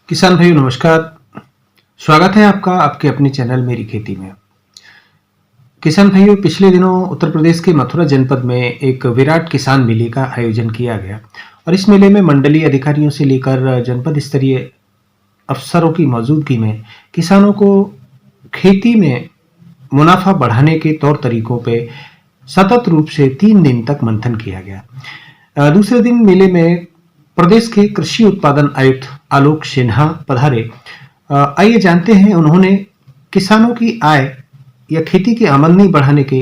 किसान भाइयों नमस्कार। स्वागत है आपका आपके अपने चैनल मेरी खेती में। किसान भाइयों, पिछले दिनों उत्तर प्रदेश के मथुरा जनपद में एक विराट किसान मेले का आयोजन किया गया और इस मेले में मंडलीय अधिकारियों से लेकर जनपद स्तरीय अफसरों की मौजूदगी में किसानों को खेती में मुनाफा बढ़ाने के तौर तरीकों पे सतत रूप से 3 दिन तक मंथन किया गया। दूसरे दिन मेले में प्रदेश के कृषि उत्पादन आयुक्त आलोक सिन्हा पधारे। आइए जानते हैं उन्होंने किसानों की आय या खेती की आमदनी बढ़ाने के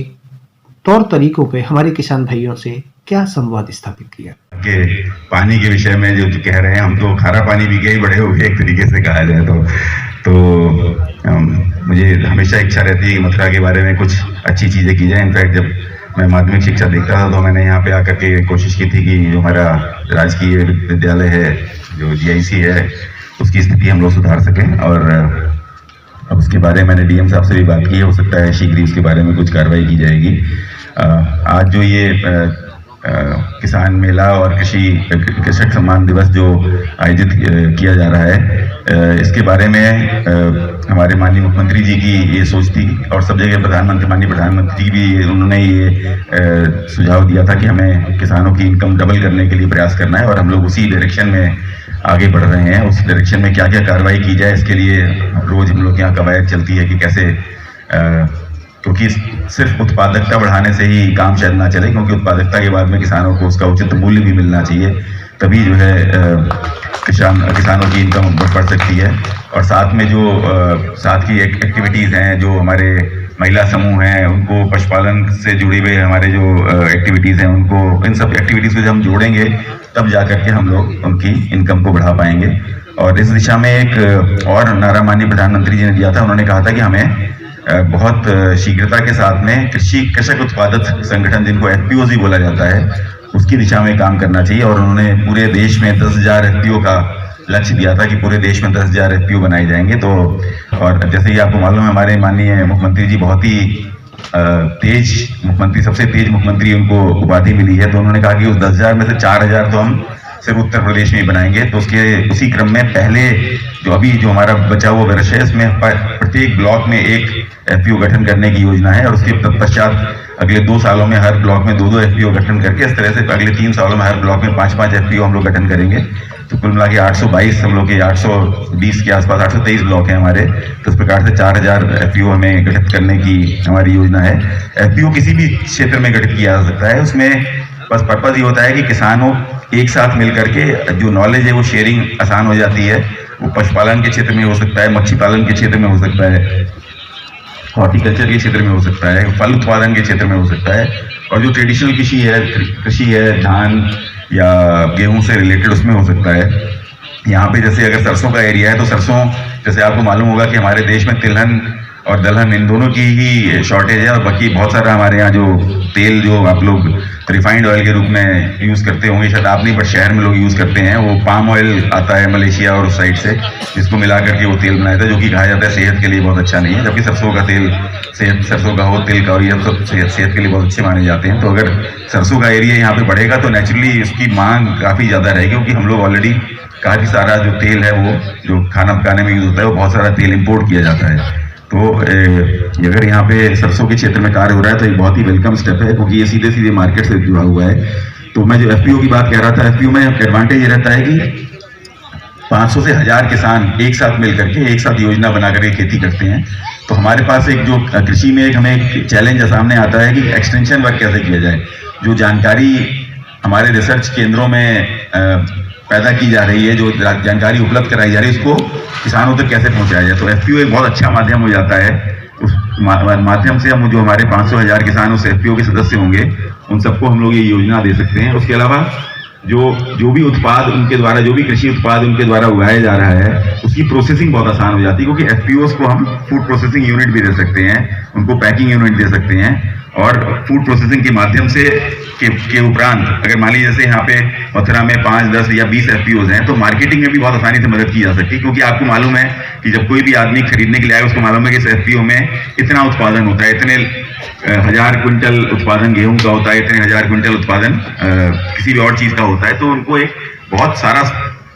तौर तरीकों पे हमारे किसान भाइयों से क्या संवाद स्थापित किया। के पानी के विषय में जो कह रहे हैं, हम तो खारा पानी पी के ही बड़े हो गए एक तरीके से कहा जाए तो मुझे हमेशा इच्छा रहती है कि मथुरा के बारे में कुछ अच्छी चीज़ें की जाए। इनफैक्ट जब मैं माध्यमिक शिक्षा देखता था तो मैंने यहाँ पे आकर के कोशिश की थी कि जो हमारा राजकीय विद्यालय है, जो जीआईसी है, उसकी स्थिति हम लोग सुधार सकें। और अब उसके बारे में मैंने डीएम साहब से भी बात की है, हो सकता है शीघ्र ही उसके बारे में कुछ कार्रवाई की जाएगी। आज जो ये किसान मेला और कृषक सम्मान दिवस जो आयोजित किया जा रहा है, इसके बारे में हमारे माननीय मुख्यमंत्री जी की ये सोच थी और सब जगह माननीय प्रधानमंत्री भी उन्होंने ये सुझाव दिया था कि हमें किसानों की इनकम डबल करने के लिए प्रयास करना है और हम लोग उसी डायरेक्शन में आगे बढ़ रहे हैं। उस डायरेक्शन में क्या क्या कार्रवाई की जाए, इसके लिए रोज हम लोग के यहाँ कवायद चलती है कि कैसे, क्योंकि सिर्फ उत्पादकता बढ़ाने से ही काम शायद ना चले, क्योंकि उत्पादकता के बाद में किसानों को उसका उचित मूल्य भी मिलना चाहिए, तभी जो है किसानों की इनकम बढ़ सकती है। और साथ में जो साथ की एक्टिविटीज़ हैं, जो हमारे महिला समूह हैं, उनको पशुपालन से जुड़ी हुए हमारे जो एक्टिविटीज़ हैं, उनको इन सब एक्टिविटीज़ को जब हम जोड़ेंगे तब जा करके हम लोग उनकी इनकम को बढ़ा पाएंगे। और इस दिशा में एक और नारा माननीय प्रधानमंत्री जी ने दिया था। उन्होंने कहा था कि हमें बहुत शीघ्रता के साथ में कृषक उत्पादक संगठन, जिनको एफपीओ भी बोला जाता है, उसकी दिशा में काम करना चाहिए। और उन्होंने पूरे देश में 10,000 एफपीओ का लक्ष्य दिया था कि पूरे देश में 10,000 एफपीओ बनाए जाएंगे। तो और जैसे ही आपको मालूम है, हमारे माननीय मुख्यमंत्री जी बहुत ही तेज मुख्यमंत्री, सबसे तेज मुख्यमंत्री उनको उपाधि मिली है। तो उन्होंने कहा कि उस 10,000 में से 4,000 तो हम सिर्फ उत्तर प्रदेश में ही बनाएंगे। तो उसी क्रम में पहले जो हमारा बचा हुआ वर्ष है, इसमें प्रत्येक ब्लॉक में एक एफपीओ गठन करने की योजना है और उसके पश्चात अगले 2 सालों में हर ब्लॉक में 2-2 एफपीओ गठन करके, इस तरह से अगले 3 सालों में हर ब्लॉक में 5-5 एफपीओ हम लोग गठन करेंगे। तो कुल मिला के 822 हम लोग के 820 के आसपास 823 ब्लॉक हैं हमारे। तो इस प्रकार से 4,000 एफपीओ हमें गठित करने की हमारी योजना है। एफपीओ किसी भी क्षेत्र में गठित किया जा सकता है, उसमें बस पर्पज ये होता है कि किसानों एक साथ मिलकर के जो नॉलेज है वो शेयरिंग आसान हो जाती है। वो पशुपालन के क्षेत्र में हो सकता है, मच्छी पालन के क्षेत्र में हो सकता है, हॉर्टिकल्चर के क्षेत्र में हो सकता है, फल उत्पादन के क्षेत्र में हो सकता है, और जो ट्रेडिशनल कृषि है धान या गेहूं से रिलेटेड, उसमें हो सकता है। यहाँ पे जैसे अगर सरसों का एरिया है तो सरसों, जैसे आपको मालूम होगा कि हमारे देश में तिलहन और दलहन इन दोनों की ही शॉर्टेज है। और बाकी बहुत सारा हमारे यहाँ जो तेल, जो आप लोग रिफाइंड ऑयल के रूप में यूज़ करते होंगे, शायद आप नहीं पर शहर में लोग यूज़ करते हैं, वो पाम ऑयल आता है मलेशिया और उस साइड से, जिसको मिला करके वो तेल बनाया था, जो कि कहा जाता है सेहत के लिए बहुत अच्छा नहीं है। जबकि सरसों का तेल, सरसों का हो, तिल का हो, ये सब सेहत के लिए बहुत अच्छे माने जाते हैं। तो अगर सरसों का एरिया यहाँ पे बढ़ेगा तो नेचुरली उसकी मांग काफ़ी ज़्यादा रहेगी, क्योंकि हम लोग ऑलरेडी काफ़ी सारा जो तेल है, वो जो खाना पकाने में यूज़ होता है, वो बहुत सारा तेल इम्पोर्ट किया जाता है। तो अगर यहाँ पे सरसों के क्षेत्र में कार्य हो रहा है तो एक बहुत ही वेलकम स्टेप है, क्योंकि ये सीधे सीधे मार्केट से जुड़ा हुआ है। तो मैं जो एफपीओ की बात कह रहा था, एफपीओ में एडवांटेज ये रहता है कि 500 से 1000 किसान एक साथ मिलकर के एक साथ योजना बना करके खेती करते हैं। तो हमारे पास एक जो कृषि में हमें एक चैलेंज सामने आता है कि एक्सटेंशन वर्क कैसे किया जाए। जो जानकारी हमारे रिसर्च केंद्रों में पैदा की जा रही है, जो जानकारी उपलब्ध कराई जा रही है, उसको किसानों तक कैसे पहुंचाया जाए। तो एफपीओ एक बहुत अच्छा माध्यम हो जाता है। उस माध्यम से हम जो हमारे 500,000 किसान उस एफपीओ के सदस्य होंगे, उन सबको हम लोग ये योजना दे सकते हैं। उसके अलावा जो भी उत्पाद उनके द्वारा, जो भी कृषि उत्पाद उनके द्वारा उगाया जा रहा है, उसकी प्रोसेसिंग बहुत आसान हो जाती है, क्योंकि एफपीओ को हम फूड प्रोसेसिंग यूनिट भी दे सकते हैं, उनको पैकिंग यूनिट दे सकते हैं। और फूड प्रोसेसिंग के माध्यम से के उपरांत अगर मान लीजिए जैसे यहाँ पे मथुरा में 5, 10 या 20 एफपीओज हैं, तो मार्केटिंग में भी बहुत आसानी से मदद की जा सकती है। क्योंकि आपको मालूम है कि जब कोई भी आदमी खरीदने के लिए आए, उसको मालूम है कि इस एफपीओ में इतना उत्पादन होता है, इतने 1000 क्विंटल उत्पादन गेहूं का होता है, इतने 1000 क्विंटल उत्पादन किसी भी और चीज का होता है। तो उनको एक बहुत सारा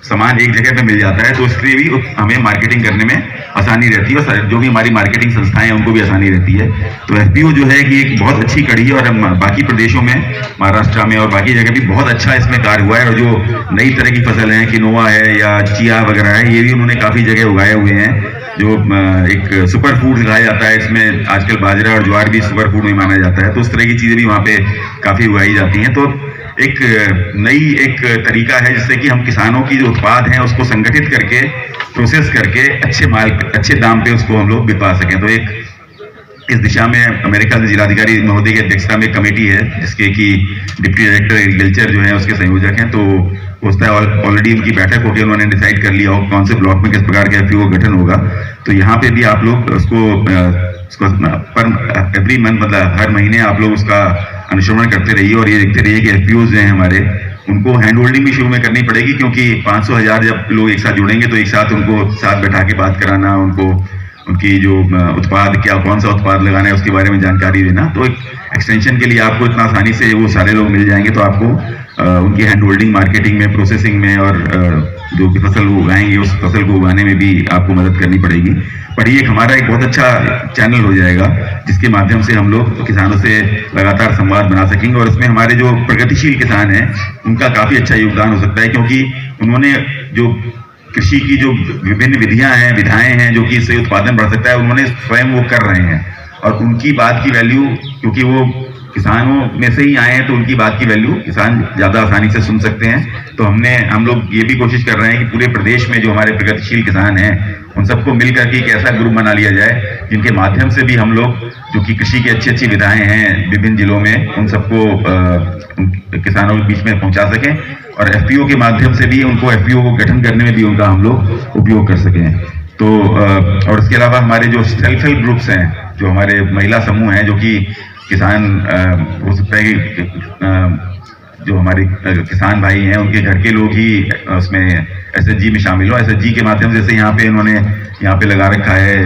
सामान एक जगह पे मिल जाता है, तो उसके लिए भी हमें मार्केटिंग करने में आसानी रहती है और जो भी हमारी मार्केटिंग संस्थाएं हैं उनको भी आसानी रहती है। तो एफपीओ जो है कि एक बहुत अच्छी कड़ी है और हम बाकी प्रदेशों में, महाराष्ट्र में और बाकी जगह भी बहुत अच्छा इसमें कार्य हुआ है। और जो नई तरह की फसल है, किनोवा है या चिया वगैरह है, ये भी उन्होंने काफी जगह उगाए हुए हैं, जो एक सुपर फूड कहा जाता है। इसमें आजकल बाजरा और ज्वार भी सुपर फूड में माना जाता है, तो उस तरह की चीजें भी वहाँ पे काफी उगाई जाती हैं। तो एक नई एक तरीका है जिससे कि हम किसानों की जो उत्पाद हैं उसको संगठित करके, प्रोसेस करके अच्छे माल, अच्छे दाम पे उसको हम लोग बिकवा सकें। तो एक इस दिशा में मेरे ख्याल से जिलाधिकारी महोदय की अध्यक्षता में कमेटी है, जिसके कि डिप्टी डायरेक्टर एग्रीकल्चर जो है उसके संयोजक हैं। तो उसका ऑलरेडी उनकी बैठक होकर उन्होंने डिसाइड कर लिया हो कौन से ब्लॉक में किस प्रकार के एफपीओ का गठन होगा। तो यहाँ पे भी आप लोग उसको पर एवरी मंथ, मतलब हर महीने आप लोग उसका अनुश्रवण करते रहिए और ये देखते रहिए कि एफपीओ जो हैं हमारे, उनको हैंड होल्डिंग भी शुरू में करनी पड़ेगी, क्योंकि 500,000 जब लोग एक साथ जुड़ेंगे तो एक साथ उनको साथ बैठा के बात कराना, उनको उनकी जो उत्पाद, क्या कौन सा उत्पाद लगाना है उसके बारे में जानकारी देना। तो एक एक्सटेंशन के लिए आपको इतना आसानी से वो सारे लोग मिल जाएंगे, तो आपको उनकी हैंड होल्डिंग, मार्केटिंग में, प्रोसेसिंग में और जो भी फसल वो उगाएंगे उस फसल को उगाने में भी आपको मदद करनी पड़ेगी। पर ये हमारा एक बहुत अच्छा चैनल हो जाएगा जिसके माध्यम से हम लोग किसानों से लगातार संवाद बना सकेंगे और इसमें हमारे जो प्रगतिशील किसान हैं उनका काफी अच्छा योगदान हो सकता है, क्योंकि उन्होंने जो कृषि की जो विभिन्न विधियां हैं, विधाएं हैं जो कि इससे उत्पादन बढ़ सकता है, उन्होंने स्वयं वो कर रहे हैं और उनकी बात की वैल्यू, क्योंकि वो किसानों में से ही आए हैं, तो उनकी बात की वैल्यू किसान ज्यादा आसानी से सुन सकते हैं। तो हम लोग ये भी कोशिश कर रहे हैं कि पूरे प्रदेश में जो हमारे प्रगतिशील किसान हैं उन सबको मिलकर के एक ऐसा ग्रुप बना लिया जाए जिनके माध्यम से भी हम लोग जो कि कृषि की अच्छी अच्छी विधाएं हैं विभिन्न जिलों में, उन सबको किसानों के बीच में पहुंचा सकें और एफपीओ के माध्यम से भी उनको, एफपीओ को गठन करने में भी उनका हम लोग उपयोग कर सकें। तो और इसके अलावा हमारे जो सेल्फ हेल्प ग्रुप्स हैं, जो हमारे महिला समूह हैं, जो कि किसान हो सकता है कि जो हमारे किसान भाई हैं उनके घर के लोग ही उसमें एसएचजी में शामिल हो। एसएचजी के माध्यम से, जैसे यहाँ पे इन्होंने यहाँ पे लगा रखा है,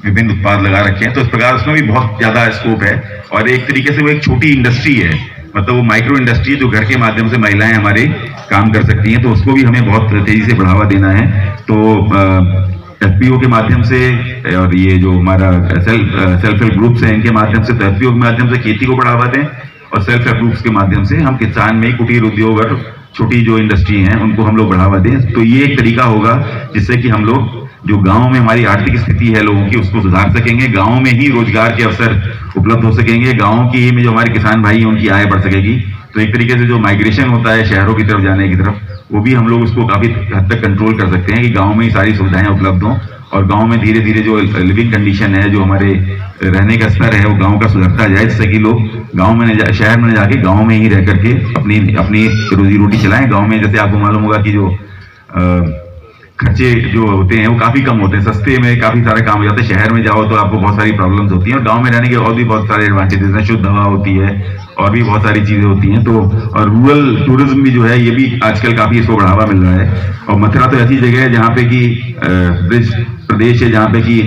विभिन्न उत्पाद लगा रखे हैं, तो इस प्रकार उसमें भी बहुत ज्यादा स्कोप है और एक तरीके से वो एक छोटी इंडस्ट्री है, मतलब वो माइक्रो इंडस्ट्री है जो घर के माध्यम से महिलाएं हमारे काम कर सकती हैं। तो उसको भी हमें बहुत तेजी से बढ़ावा देना है। तो एफपीओ के माध्यम से और ये जो हमारा सेल्फ हेल्प ग्रुप्स हैं इनके माध्यम से, तो एफपीओ के माध्यम से खेती को बढ़ावा दें और सेल्फ हेल्प ग्रुप्स के माध्यम से हम किसान में कुटीर उद्योग और छोटी जो इंडस्ट्री हैं उनको हम लोग बढ़ावा दें। तो ये एक तरीका होगा जिससे कि हम लोग जो गांव में हमारी आर्थिक स्थिति है लोगों की उसको सुधार सकेंगे, गांव में ही रोजगार के अवसर उपलब्ध हो सकेंगे, गांव की ही में जो हमारे किसान भाई हैं उनकी आय बढ़ सकेगी। तो एक तरीके से जो माइग्रेशन होता है शहरों की तरफ जाने की तरफ, वो भी हम लोग उसको काफी हद तक कंट्रोल कर सकते हैं कि गांव में ही सारी सुविधाएं उपलब्ध हों और गांव में धीरे धीरे जो लिविंग कंडीशन है, जो हमारे रहने का स्तर है, वो गांव का सुधरता जाए, जिससे कि लोग गांव में शहर में न जाके गांव में ही रह करके अपनी रोजी रोटी चलाएं। गांव में जैसे आपको मालूम होगा कि जो खर्चे जो होते हैं वो काफी कम होते हैं, सस्ते में काफी सारे काम हो जाते हैं। शहर में जाओ तो आपको बहुत सारी प्रॉब्लम्स होती हैं और गांव में रहने के और भी बहुत सारे एडवांटेजेस हैं, शुद्ध हवा होती है और भी बहुत सारी चीजें होती हैं। तो और रूरल टूरिज्म भी जो है ये भी आजकल काफी इसको बढ़ावा मिल रहा है। और मथुरा तो ऐसी जगह है जहाँ पे कि ब्रिज प्रदेश है, जहाँ पे कि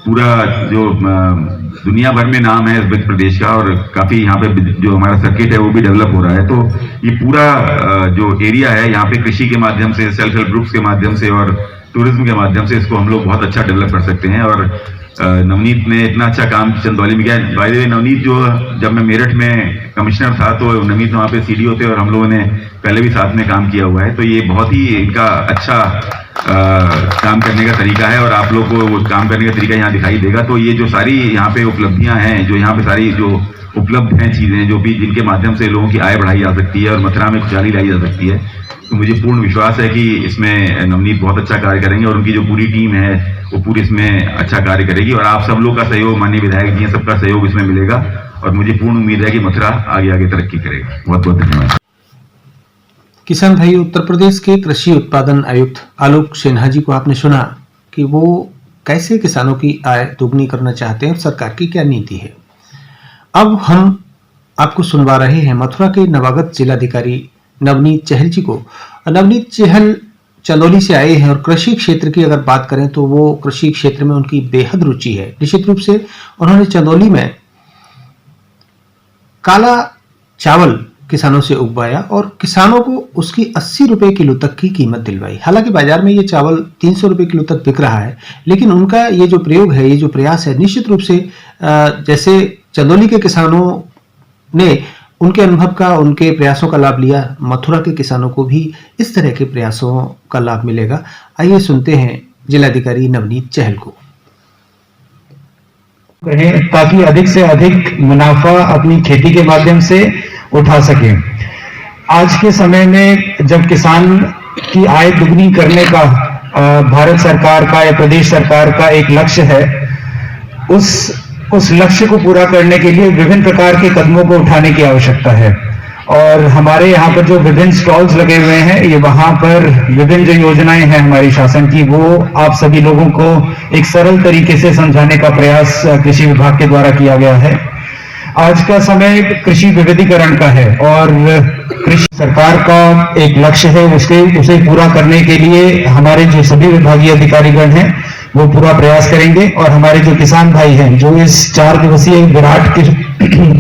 पूरा जो दुनिया भर में नाम है इस ब्रिज प्रदेश का और काफी यहाँ पे जो हमारा सर्किट है वो भी डेवलप हो रहा है। तो ये पूरा जो एरिया है यहाँ पे कृषि के माध्यम से, सेल्फ हेल्प ग्रुप्स के माध्यम से और टूरिज्म के माध्यम से इसको हम लोग बहुत अच्छा डेवलप कर सकते हैं। और नवनीत ने इतना अच्छा काम चंदौली में किया। बाय द वे नवनीत जो, जब मैं मेरठ में कमिश्नर था तो नवनीत वहाँ पे सीडीओ थे और हम लोगों ने पहले भी साथ में काम किया हुआ है। तो ये बहुत ही इनका अच्छा काम करने का तरीका है और आप लोग को वो काम करने का तरीका यहाँ दिखाई देगा। तो ये जो सारी यहाँ पे उपलब्धियां हैं, जो यहाँ पे सारी जो उपलब्ध हैं चीजें, जो भी जिनके माध्यम से लोगों की आय बढ़ाई जा सकती है और मथुरा में खुशहाली लाई जा सकती है, तो मुझे पूर्ण विश्वास है कि इसमें नवनीत बहुत अच्छा कार्य करेंगे और उनकी जो पूरी टीम है वो पूरी इसमें अच्छा कार्य करेगी और आप सब लोग का सहयोग, माननीय विधायक जी सबका सहयोग इसमें मिलेगा और मुझे पूर्ण उम्मीद है कि मथुरा आगे आगे तरक्की करेगा। बहुत बहुत धन्यवाद। किसान भाई, उत्तर प्रदेश के कृषि उत्पादन आयुक्त आलोक सिन्हा जी को आपने सुना कि वो कैसे किसानों की आय दोगुनी करना चाहते हैं और सरकार की क्या नीति है। अब हम आपको सुनवा रहे हैं मथुरा के नवागत जिलाधिकारी नवनीत चहल जी को। नवनीत चहल चंदौली से आए हैं और कृषि क्षेत्र की अगर बात करें तो वो कृषि क्षेत्र में उनकी बेहद रुचि है। निश्चित रूप से उन्होंने चंदौली में काला चावल किसानों से उगवाया और किसानों को उसकी 80 रुपए किलो तक की कीमत दिलवाई। हालांकि बाजार में ये चावल 300 रुपए किलो तक बिक रहा है, लेकिन उनका ये जो प्रयोग है, ये जो प्रयास है, निश्चित रूप से जैसे चंदौली के किसानों ने उनके अनुभव का, उनके प्रयासों का लाभ लिया, मथुरा के किसानों को भी इस तरह के प्रयासों का लाभ मिलेगा। आइए सुनते हैं जिलाधिकारी नवनीत चहल को। ताकि अधिक से अधिक मुनाफा अपनी खेती के माध्यम से उठा सके। आज के समय में जब किसान की आय दुगनी करने का भारत सरकार का या प्रदेश सरकार का एक लक्ष्य है, उस लक्ष्य को पूरा करने के लिए विभिन्न प्रकार के कदमों को उठाने की आवश्यकता है। और हमारे यहाँ पर जो विभिन्न स्टॉल्स लगे हुए हैं, ये वहां पर विभिन्न जो योजनाएं हैं हमारी शासन की, वो आप सभी लोगों को एक सरल तरीके से समझाने का प्रयास कृषि विभाग के द्वारा किया गया है। आज का समय कृषि विविधीकरण का है और कृषि सरकार का एक लक्ष्य है, उसे पूरा करने के लिए हमारे जो सभी विभागीय अधिकारीगण हैं वो पूरा प्रयास करेंगे। और हमारे जो किसान भाई हैं, जो इस 4 दिवसीय विराट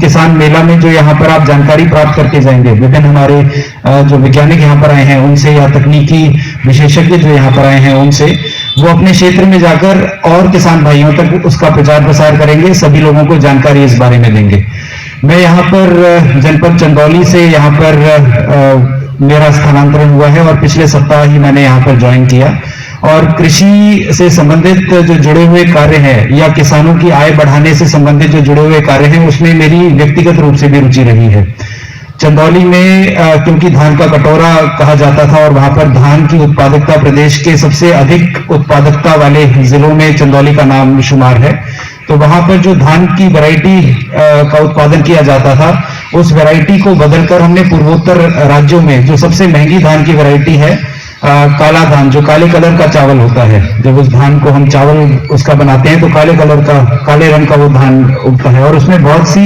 किसान मेला में जो यहाँ पर आप जानकारी प्राप्त करके जाएंगे, विभिन्न हमारे जो वैज्ञानिक यहाँ पर आए हैं उनसे या तकनीकी विशेषज्ञ जो यहाँ पर आए हैं उनसे, वो अपने क्षेत्र में जाकर और किसान भाइयों तक उसका प्रचार प्रसार करेंगे, सभी लोगों को जानकारी इस बारे में देंगे। मैं यहाँ पर जनपद चंदौली से यहाँ पर मेरा स्थानांतरण हुआ है और पिछले सप्ताह ही मैंने यहाँ पर ज्वाइन किया। और कृषि से संबंधित जो जुड़े हुए कार्य हैं या किसानों की आय बढ़ाने से संबंधित जो जुड़े हुए कार्य हैं, उसमें मेरी व्यक्तिगत रूप से भी रुचि रही है। चंदौली में क्योंकि धान का कटोरा कहा जाता था और वहां पर धान की उत्पादकता प्रदेश के सबसे अधिक उत्पादकता वाले जिलों में चंदौली का नाम शुमार है, तो वहां पर जो धान की वैरायटी का उत्पादन किया जाता था, उस वैरायटी को बदलकर हमने पूर्वोत्तर राज्यों में जो सबसे महंगी धान की वैरायटी है, काला धान, जो काले कलर का चावल होता है, जब उस धान को हम चावल उसका बनाते हैं तो काले रंग का वो धान उगता है और उसमें बहुत सी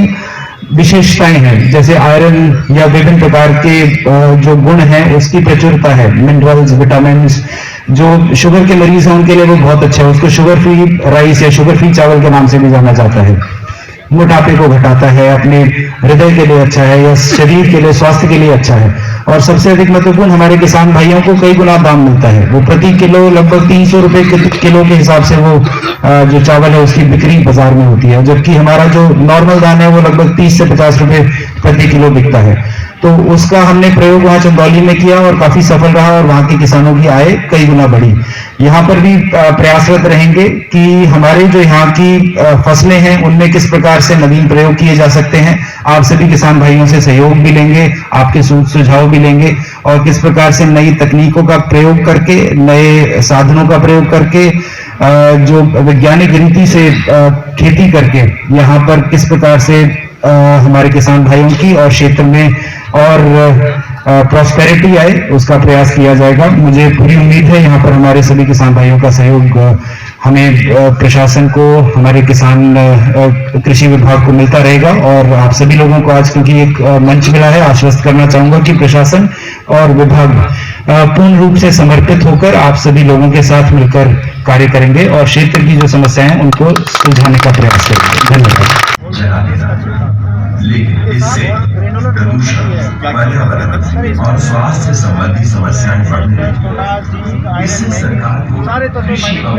विशेषताएं हैं, जैसे आयरन या विभिन्न प्रकार के जो गुण हैं उसकी प्रचुरता है, मिनरल्स, विटामिन। जो शुगर के मरीज हैं उनके लिए वो बहुत अच्छा है, उसको शुगर फ्री राइस या शुगर फ्री चावल के नाम से भी जाना जाता है। मोटापे को घटाता है, अपने हृदय के लिए अच्छा है या शरीर के लिए, स्वास्थ्य के लिए अच्छा है। और सबसे अधिक महत्वपूर्ण, हमारे किसान भाइयों को कई गुना दाम मिलता है। वो प्रति किलो लगभग 300 रुपए किलो के हिसाब से वो जो चावल है उसकी बिक्री बाजार में होती है, जबकि हमारा जो नॉर्मल दाम है वो लगभग 30 से 50 रुपए प्रति किलो बिकता है। तो उसका हमने प्रयोग वहां चंदौली में किया और काफी सफल रहा और वहां के किसानों की आय कई गुना बढ़ी। यहाँ पर भी प्रयासरत रहेंगे कि हमारे जो यहाँ की फसलें हैं उनमें किस प्रकार से नवीन प्रयोग किए जा सकते हैं। आप सभी किसान भाइयों से सहयोग भी लेंगे, आपके सुझाव भी लेंगे और किस प्रकार से नई तकनीकों का प्रयोग करके, नए साधनों का प्रयोग करके, जो वैज्ञानिक रीति से खेती करके यहाँ पर किस प्रकार से हमारे किसान भाइयों की और क्षेत्र में और प्रॉस्पेरिटी आए, उसका प्रयास किया जाएगा। मुझे पूरी उम्मीद है यहाँ पर हमारे सभी किसान भाइयों का सहयोग हमें, प्रशासन को, हमारे किसान कृषि विभाग को मिलता रहेगा। और आप सभी लोगों को आज क्योंकि एक मंच मिला है, आश्वस्त करना चाहूंगा कि प्रशासन और विभाग पूर्ण रूप से समर्पित होकर आप सभी लोगों के साथ मिलकर कार्य करेंगे और क्षेत्र की जो समस्याएं हैं उनको सुलझाने का प्रयास करेंगे। धन्यवाद। लेकिन इससे प्रदूषण, पर्यावरण और स्वास्थ्य संबंधी समस्याएं बढ़ने लगी। इससे सरकार को कृषि और